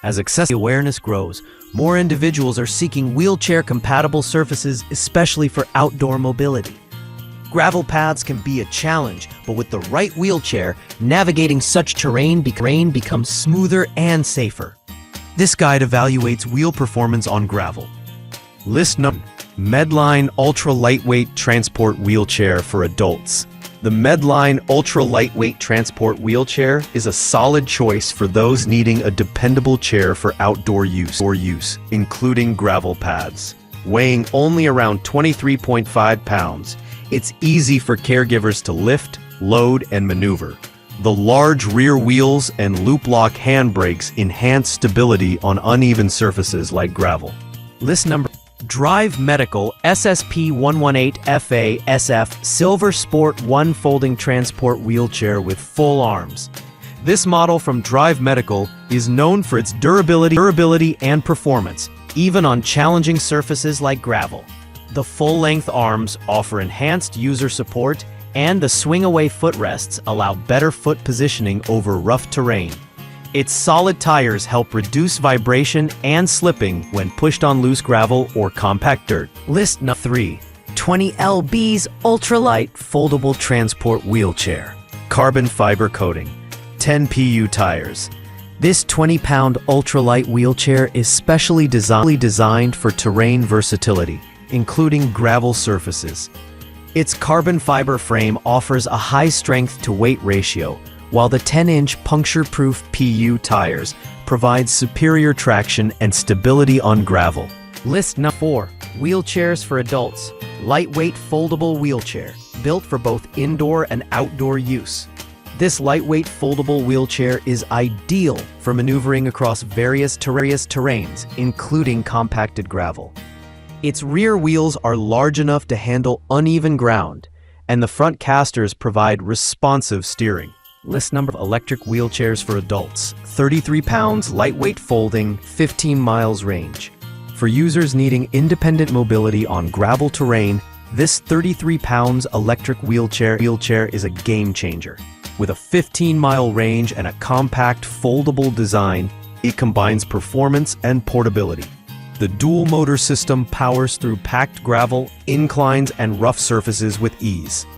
As accessibility awareness grows, more individuals are seeking wheelchair-compatible surfaces, especially for outdoor mobility. Gravel paths can be a challenge, but with the right wheelchair, navigating such terrain becomes smoother and safer. This guide evaluates wheel performance on gravel. List number: Medline Ultra Lightweight Transport Wheelchair for Adults. The Medline Ultra Lightweight Transport Wheelchair is a solid choice for those needing a dependable chair for outdoor use, including gravel paths. Weighing only around 23.5 pounds, it's easy for caregivers to lift, load, and maneuver. The large rear wheels and loop-lock handbrakes enhance stability on uneven surfaces like gravel. List number: Drive Medical SSP118FA SF Silver Sport 1 Folding Transport Wheelchair with Full Arms. This model from Drive Medical is known for its durability and performance, even on challenging surfaces like gravel. The full-length arms offer enhanced user support, and the swing-away footrests allow better foot positioning over rough terrain. Its solid tires help reduce vibration and slipping when pushed on loose gravel or compact dirt. List number 3. 20lb's Ultralight Foldable Transport Wheelchair. Carbon fiber coating. 10 pu tires. This 20-pound ultralight wheelchair is specially designed for terrain versatility, including gravel surfaces. Its carbon fiber frame offers a high strength-to-weight ratio, while the 10-inch puncture-proof PU tires provide superior traction and stability on gravel. List number 4. Wheelchairs for Adults. Lightweight foldable wheelchair, built for both indoor and outdoor use. This lightweight foldable wheelchair is ideal for maneuvering across various terrains, including compacted gravel. Its rear wheels are large enough to handle uneven ground, and the front casters provide responsive steering. List number: Electric wheelchairs for adults. 33 pounds, lightweight folding, 15 miles range. For users needing independent mobility on gravel terrain, this 33 pounds electric wheelchair is a game changer. With a 15-mile range and a compact, foldable design, it combines performance and portability. The dual-motor system powers through packed gravel, inclines, and rough surfaces with ease.